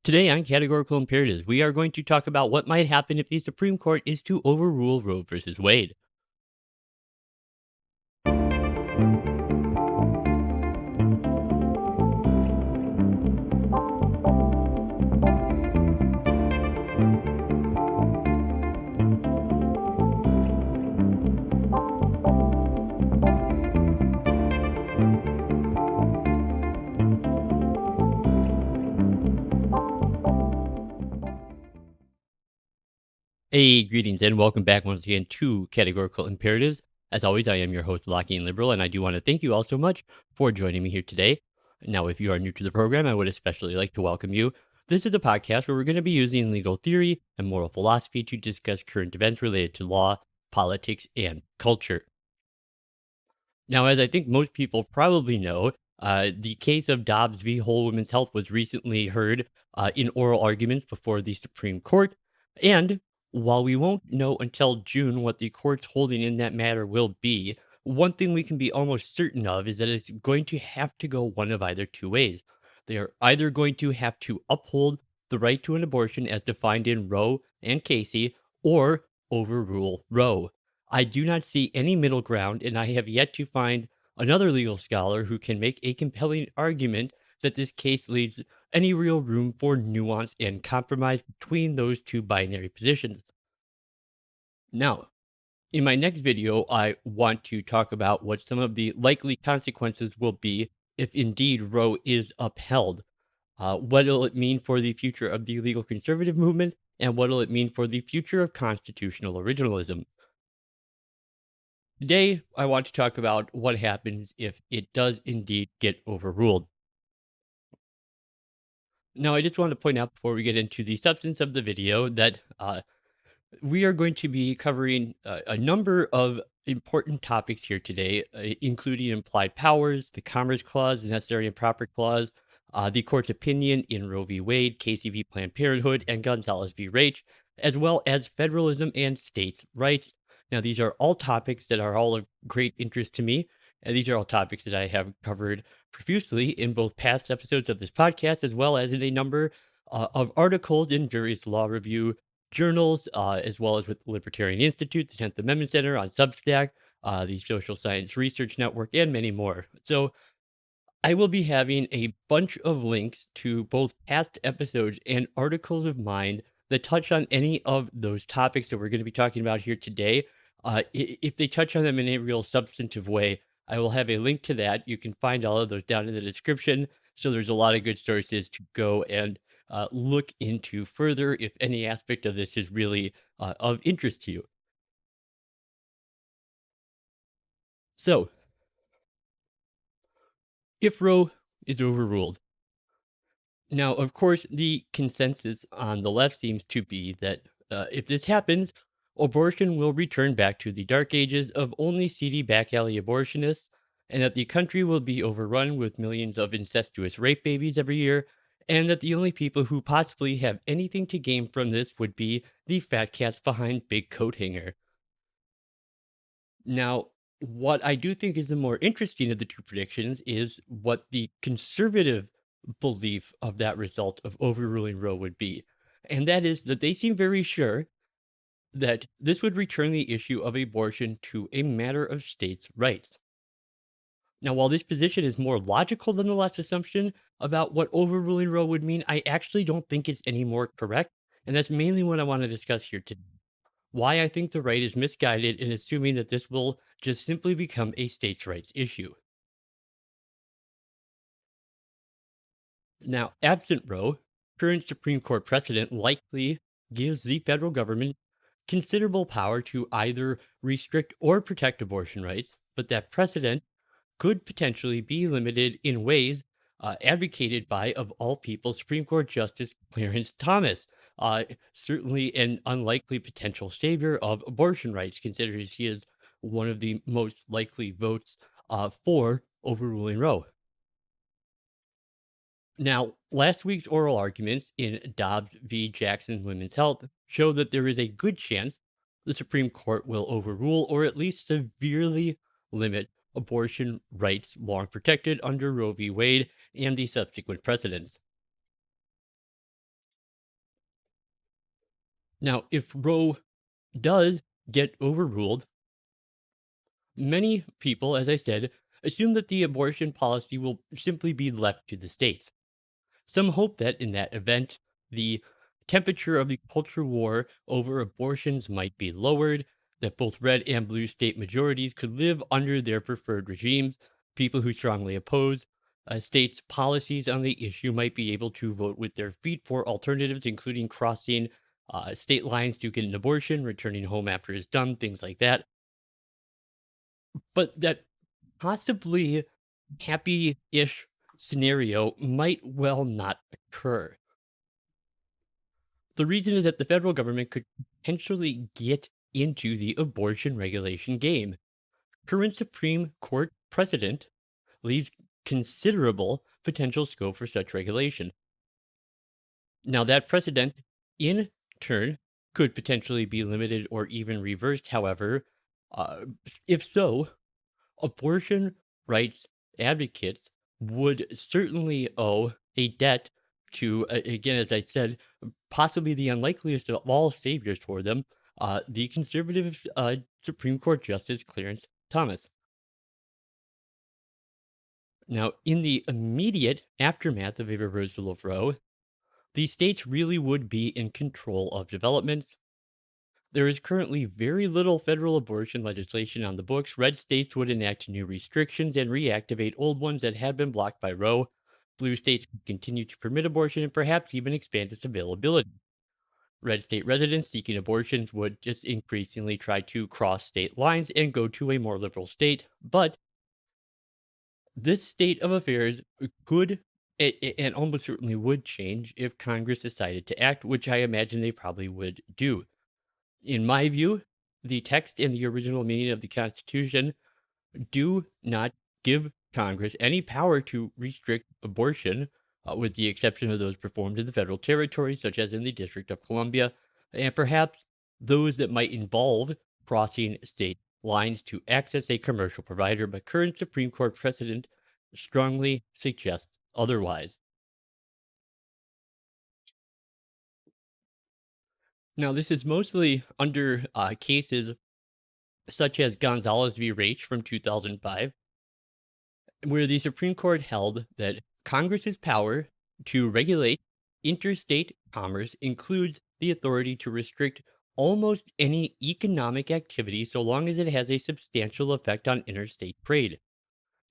Today on Categorical Imperatives, we are going to talk about what might happen if the Supreme Court is to overrule Roe v. Wade. Hey, greetings and welcome back once again to Categorical Imperatives. As always, I am your host, Lockie Liberal, and I do want to thank you all so much for joining me here today. Now, if you are new to the program, I would especially like to welcome you. This is a podcast where we're going to be using legal theory and moral philosophy to discuss current events related to law, politics, and culture. Now, as I think most people probably know, the case of Dobbs v. Whole Women's Health was recently heard in oral arguments before the Supreme Court. And while we won't know until June what the court's holding in that matter will be, one thing we can be almost certain of is that it's going to have to go one of either two ways. They are either going to have to uphold the right to an abortion as defined in Roe and Casey, or overrule Roe. I do not see any middle ground, and I have yet to find another legal scholar who can make a compelling argument that this case leaves any real room for nuance and compromise between those two binary positions. Now, in my next video, I want to talk about what some of the likely consequences will be if indeed Roe is upheld. What will it mean for the future of the legal conservative movement, and what will it mean for the future of constitutional originalism? Today, I want to talk about what happens if it does indeed get overruled. Now, I just want to point out before we get into the substance of the video that we are going to be covering a number of important topics here today, including implied powers, the Commerce Clause, the Necessary and Proper Clause, the court's opinion in Roe v. Wade, Casey v. Planned Parenthood, and Gonzalez v. Raich, as well as federalism and states' rights. Now, these are all topics that are all of great interest to me, and these are all topics that I have covered profusely in both past episodes of this podcast, as well as in a number of articles in various law review journals, as well as with the Libertarian Institute, the 10th Amendment Center on Substack, the Social Science Research Network, and many more. So I will be having a bunch of links to both past episodes and articles of mine that touch on any of those topics that we're going to be talking about here today. If they touch on them in a real substantive way, I will have a link to that. You can find all of those down in the description. So there's a lot of good sources to go and look into further if any aspect of this is really of interest to you. So, if Roe is overruled, now, of course, the consensus on the left seems to be that if this happens, abortion will return back to the dark ages of only seedy back alley abortionists, and that the country will be overrun with millions of incestuous rape babies every year, and that the only people who possibly have anything to gain from this would be the fat cats behind Big Coat Hanger. Now, what I do think is the more interesting of the two predictions is what the conservative belief of that result of overruling Roe would be. And that is that they seem very sure that this would return the issue of abortion to a matter of states' rights. Now, while this position is more logical than the last assumption about what overruling Roe would mean, I actually don't think it's any more correct. And that's mainly what I want to discuss here today. Why I think the right is misguided in assuming that this will just simply become a states' rights issue. Now, absent Roe, current Supreme Court precedent likely gives the federal government considerable power to either restrict or protect abortion rights, but that precedent could potentially be limited in ways advocated by, of all people, Supreme Court Justice Clarence Thomas. Certainly an unlikely potential savior of abortion rights, considering he is one of the most likely votes for overruling Roe. Now, last week's oral arguments in Dobbs v. Jackson Women's Health show that there is a good chance the Supreme Court will overrule or at least severely limit abortion rights long protected under Roe v. Wade and the subsequent precedents. Now, if Roe does get overruled, many people, as I said, assume that the abortion policy will simply be left to the states. Some hope that in that event, the temperature of the culture war over abortions might be lowered, that both red and blue state majorities could live under their preferred regimes. People who strongly oppose states' policies on the issue might be able to vote with their feet for alternatives, including crossing state lines to get an abortion, returning home after it's done, things like that. But that possibly happy ish scenario might well not occur. The reason is that the federal government could potentially get into the abortion regulation game. Current Supreme Court precedent leaves considerable potential scope for such regulation. Now, that precedent, in turn, could potentially be limited or even reversed, however. Uh, if so, abortion rights advocates would certainly owe a debt to, again, as I said, possibly the unlikeliest of all saviors for them, the conservative Supreme Court Justice Clarence Thomas. Now, in the immediate aftermath of a reversal of Roe, the states really would be in control of developments. There is currently very little federal abortion legislation on the books. Red states would enact new restrictions and reactivate old ones that had been blocked by Roe. Blue states could continue to permit abortion and perhaps even expand its availability. Red state residents seeking abortions would just increasingly try to cross state lines and go to a more liberal state. But this state of affairs could and almost certainly would change if Congress decided to act, which I imagine they probably would do. In my view, the text and the original meaning of the Constitution do not give Congress any power to restrict abortion, with the exception of those performed in the federal territories, such as in the District of Columbia, and perhaps those that might involve crossing state lines to access a commercial provider. But current Supreme Court precedent strongly suggests otherwise. Now, this is mostly under cases such as Gonzalez v. Raich from 2005, where the Supreme Court held that Congress's power to regulate interstate commerce includes the authority to restrict almost any economic activity so long as it has a substantial effect on interstate trade.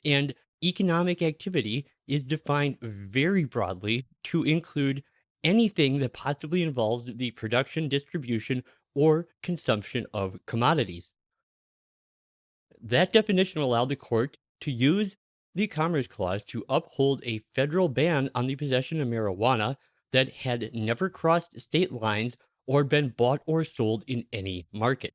And economic activity is defined very broadly to include anything that possibly involves the production, distribution, or consumption of commodities. That definition allowed the court to use the Commerce Clause to uphold a federal ban on the possession of marijuana that had never crossed state lines or been bought or sold in any market.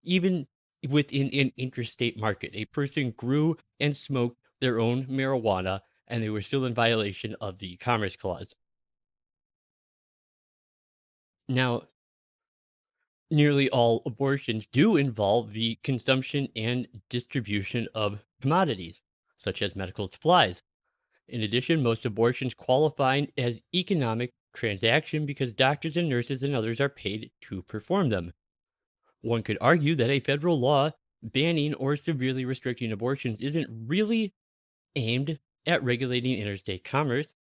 Even within an interstate market, a person grew and smoked their own marijuana and they were still in violation of the Commerce Clause. Now, nearly all abortions do involve the consumption and distribution of commodities, such as medical supplies. In addition, most abortions qualify as economic transaction because doctors and nurses and others are paid to perform them. One could argue that a federal law banning or severely restricting abortions isn't really aimed at regulating interstate commerce,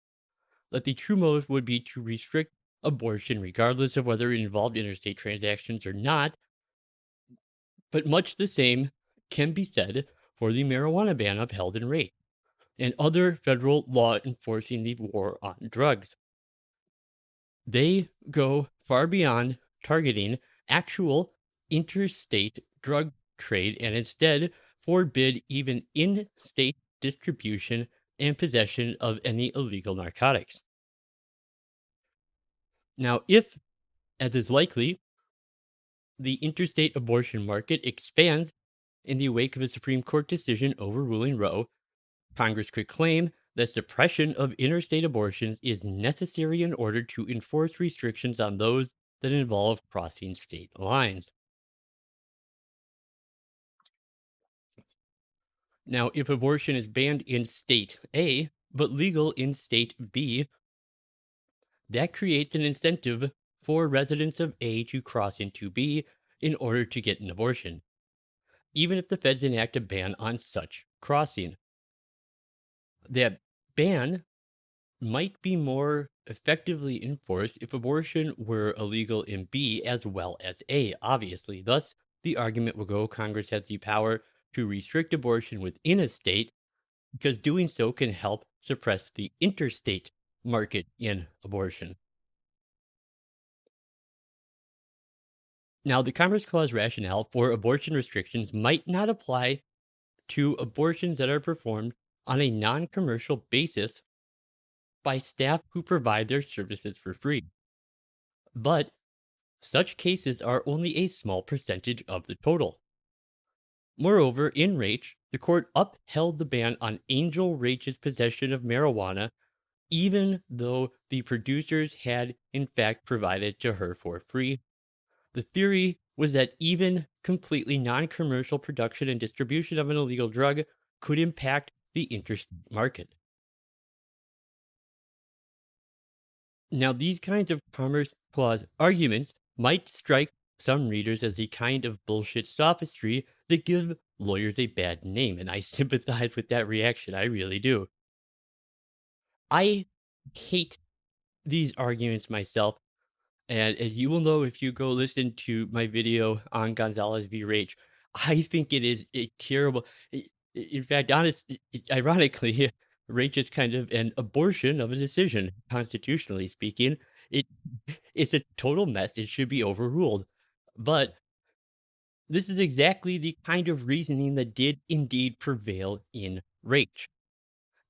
that the true motive would be to restrict abortion regardless of whether it involved interstate transactions or not. But much the same can be said for the marijuana ban upheld in rape and other federal law enforcing the war on drugs. They go far beyond targeting actual interstate drug trade and instead forbid even in state distribution and possession of any illegal narcotics. Now, if, as is likely, the interstate abortion market expands in the wake of a Supreme Court decision overruling Roe, Congress could claim that suppression of interstate abortions is necessary in order to enforce restrictions on those that involve crossing state lines. Now, if abortion is banned in state A, but legal in state B, that creates an incentive for residents of A to cross into B in order to get an abortion, even if the feds enact a ban on such crossing. That ban might be more effectively enforced if abortion were illegal in B as well as A, obviously. Thus, the argument will go Congress has the power to restrict abortion within a state because doing so can help suppress the interstate market in abortion. Now, the Commerce Clause rationale for abortion restrictions might not apply to abortions that are performed on a non commercial basis by staff who provide their services for free. But such cases are only a small percentage of the total. Moreover, in Raich, the court upheld the ban on Angel Rach's possession of marijuana, even though the producers had in fact provided to her for free. The theory was that even completely non commercial production and distribution of an illegal drug could impact the interstate market. Now, these kinds of Commerce Clause arguments might strike some readers as the kind of bullshit sophistry that give lawyers a bad name, and I sympathize with that reaction. I really do. I hate these arguments myself. And as you will know if you go listen to my video on Gonzalez v. Raich, I think it is a terrible. In fact, ironically, Raich is kind of an abortion of a decision, constitutionally speaking. It it's a total mess. It should be overruled. But this is exactly the kind of reasoning that did indeed prevail in Raich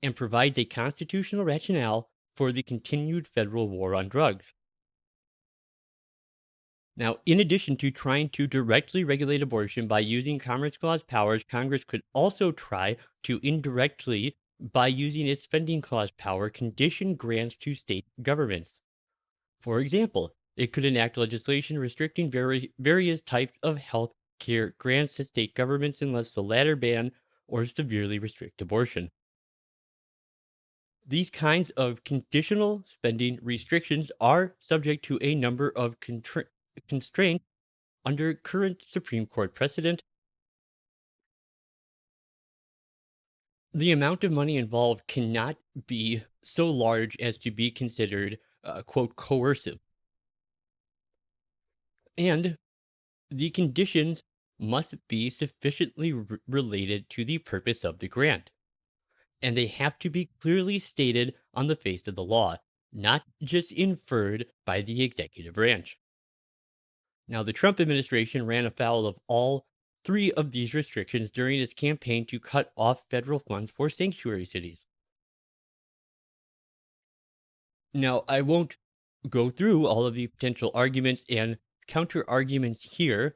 and provides a constitutional rationale for the continued federal war on drugs. Now, in addition to trying to directly regulate abortion by using Commerce Clause powers, Congress could also try to indirectly, by using its spending clause power, condition grants to state governments. For example, it could enact legislation restricting various types of health care grants to state governments unless the latter ban or severely restrict abortion. These kinds of conditional spending restrictions are subject to a number of constraints under current Supreme Court precedent. The amount of money involved cannot be so large as to be considered, quote, coercive. And the conditions must be sufficiently related to the purpose of the grant. And they have to be clearly stated on the face of the law, not just inferred by the executive branch. Now, the Trump administration ran afoul of all three of these restrictions during its campaign to cut off federal funds for sanctuary cities. Now, I won't go through all of the potential arguments and counter arguments here.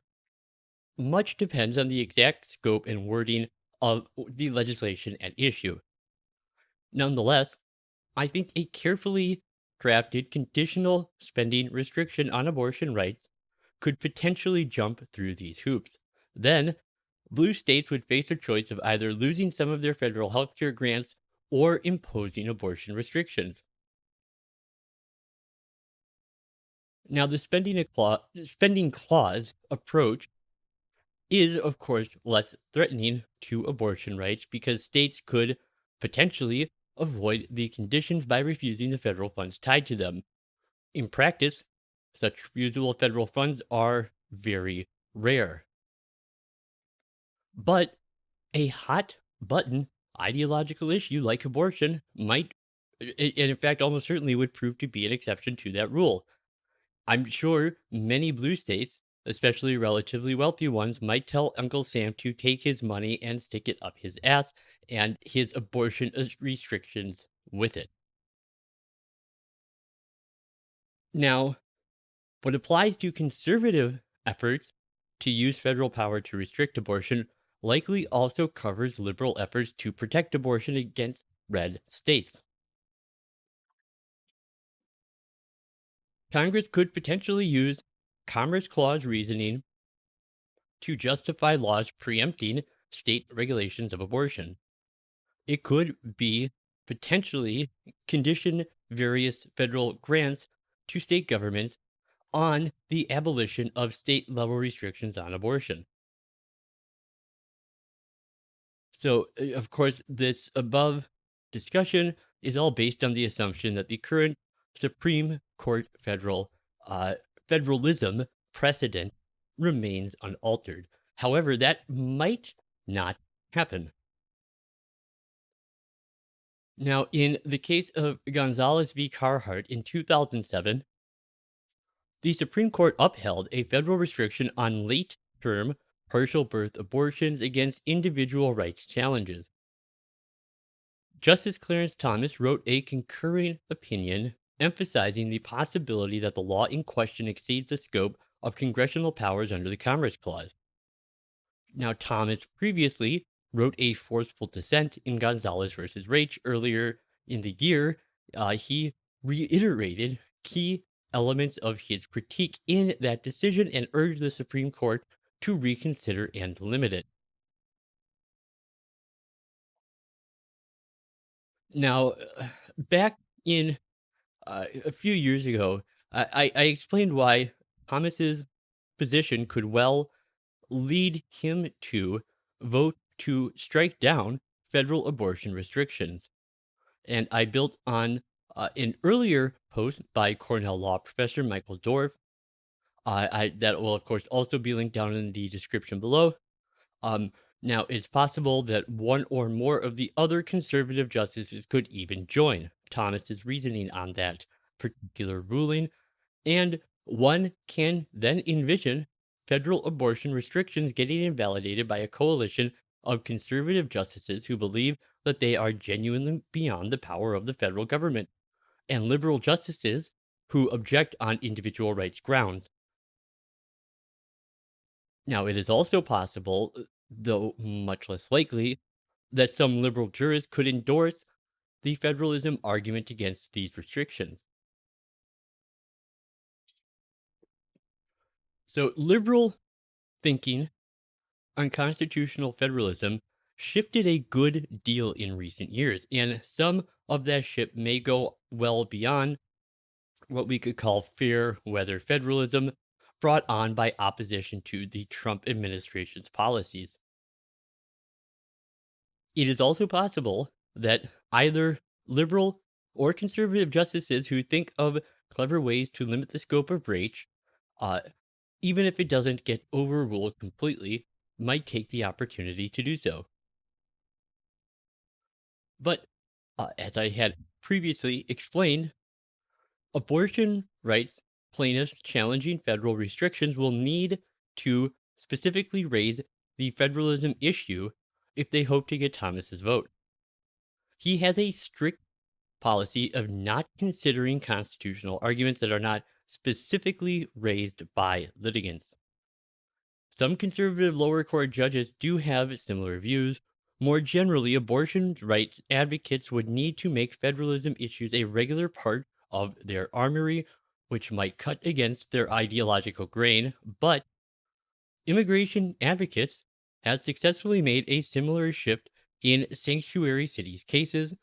Much depends on the exact scope and wording of the legislation at issue. Nonetheless, I think a carefully drafted conditional spending restriction on abortion rights could potentially jump through these hoops. Then, blue states would face a choice of either losing some of their federal healthcare grants or imposing abortion restrictions. Now, the spending clause approach is, of course, less threatening to abortion rights because states could potentially avoid the conditions by refusing the federal funds tied to them. In practice, such refusal of federal funds are very rare. But a hot button ideological issue like abortion might, and in fact, almost certainly would prove to be an exception to that rule. I'm sure many blue states, especially relatively wealthy ones, might tell Uncle Sam to take his money and stick it up his ass and his abortion restrictions with it. Now, what applies to conservative efforts to use federal power to restrict abortion likely also covers liberal efforts to protect abortion against red states. Congress could potentially use Commerce Clause reasoning to justify laws preempting state regulations of abortion. It could be potentially condition various federal grants to state governments on the abolition of state level restrictions on abortion. So, of course, this above discussion is all based on the assumption that the current Supreme Court uh, federalism precedent remains unaltered. However, that might not happen. Now, in the case of Gonzalez v. Carhart in 2007, the Supreme Court upheld a federal restriction on late term partial birth abortions against individual rights challenges. Justice Clarence Thomas wrote a concurring opinion emphasizing the possibility that the law in question exceeds the scope of congressional powers under the Commerce Clause. Now, Thomas previously wrote a forceful dissent in Gonzalez versus Raich earlier in the year. He reiterated key elements of his critique in that decision and urged the Supreme Court to reconsider and limit it. Now, back in a few years ago, I explained why Thomas's position could well lead him to vote to strike down federal abortion restrictions. And I built on an earlier post by Cornell Law professor Michael Dorf. That will, of course, also be linked down in the description below. Um, Now, it's possible that one or more of the other conservative justices could even join Thomas's reasoning on that particular ruling, and one can then envision federal abortion restrictions getting invalidated by a coalition of conservative justices who believe that they are genuinely beyond the power of the federal government, and liberal justices who object on individual rights grounds. Now, it is also possible, though much less likely, that some liberal jurists could endorse the federalism argument against these restrictions. So, liberal thinking on constitutional federalism shifted a good deal in recent years, and some of that shift may go well beyond what we could call fair weather federalism brought on by opposition to the Trump administration's policies. It is also possible that either liberal or conservative justices who think of clever ways to limit the scope of reach, uh, even if it doesn't get overruled completely, might take the opportunity to do so. But as I had previously explained, abortion rights plaintiffs challenging federal restrictions will need to specifically raise the federalism issue if they hope to get Thomas's vote. He has a strict policy of not considering constitutional arguments that are not specifically raised by litigants. Some conservative lower court judges do have similar views. More generally, abortion rights advocates would need to make federalism issues a regular part of their armory, which might cut against their ideological grain, but immigration advocates have successfully made a similar shift in sanctuary cities cases,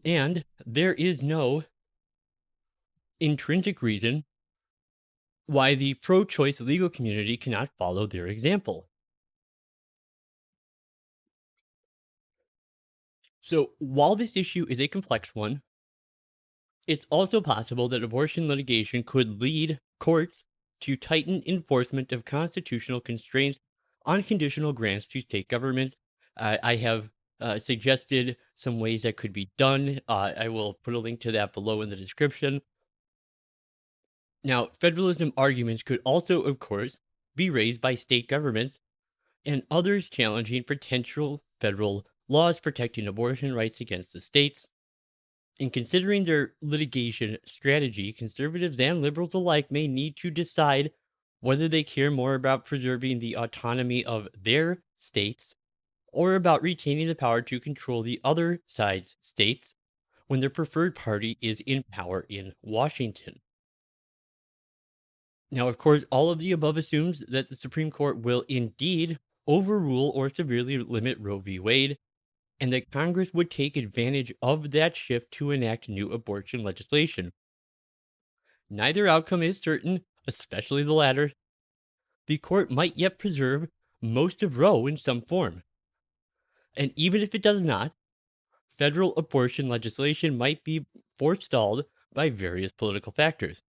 and there is no intrinsic reason why the pro choice legal community cannot follow their example. So, while this issue is a complex one, it's also possible that abortion litigation could lead courts to tighten enforcement of constitutional constraints on conditional grants to state governments. I have suggested some ways that could be done. I will put a link to that below in the description. Now, federalism arguments could also, of course, be raised by state governments and others challenging potential federal laws protecting abortion rights against the states. In considering their litigation strategy, conservatives and liberals alike may need to decide whether they care more about preserving the autonomy of their states or about retaining the power to control the other side's states when their preferred party is in power in Washington. Now, of course, all of the above assumes that the Supreme Court will indeed overrule or severely limit Roe v. Wade, and that Congress would take advantage of that shift to enact new abortion legislation. Neither outcome is certain, especially the latter. The court might yet preserve most of Roe in some form. And even if it does not, federal abortion legislation might be forestalled by various political factors.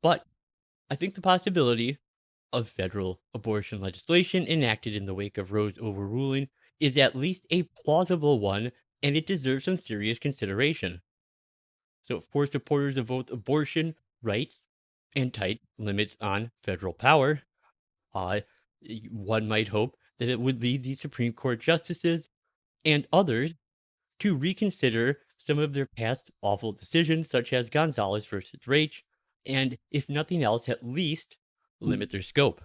But I think the possibility of federal abortion legislation enacted in the wake of Roe's overruling is at least a plausible one, and it deserves some serious consideration. So, for supporters of both abortion rights and tight limits on federal power, uh, one might hope that it would lead the Supreme Court justices and others to reconsider some of their past awful decisions, such as Gonzalez versus Raich, and if nothing else, at least limit their scope.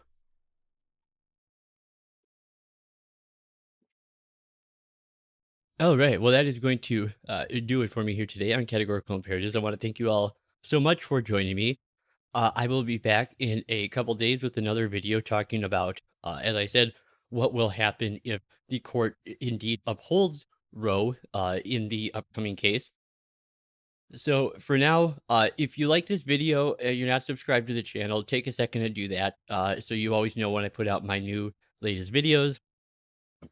All right. Well, that is going to do it for me here today on Categorical Imperatives. I want to thank you all so much for joining me. I will be back in a couple days with another video talking about, as I said, what will happen if the court indeed upholds Roe in the upcoming case. So for now, if you like this video and you're not subscribed to the channel, take a second to do that so you always know when I put out my new latest videos.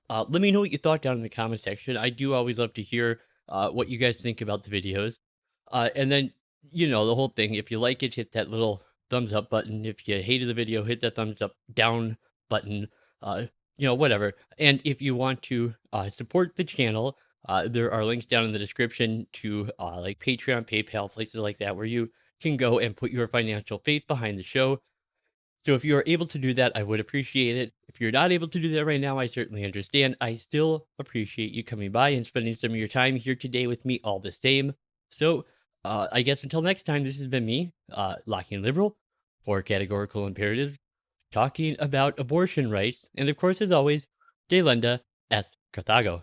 Let me know what you thought down in the comment section. I do always love to hear what you guys think about the videos. And then, the whole thing. If you like it, hit that little thumbs up button. If you hated the video, hit that thumbs up down button. Uh, whatever. And if you want to support the channel, there are links down in the description to like Patreon, PayPal, places like that where you can go and put your financial faith behind the show. So if you are able to do that, I would appreciate it. If you're not able to do that right now, I certainly understand. I still appreciate you coming by and spending some of your time here today with me all the same. So I guess until next time, this has been me, Locking Liberal, for Categorical Imperatives, talking about abortion rights. And of course, as always, Delenda est Carthago.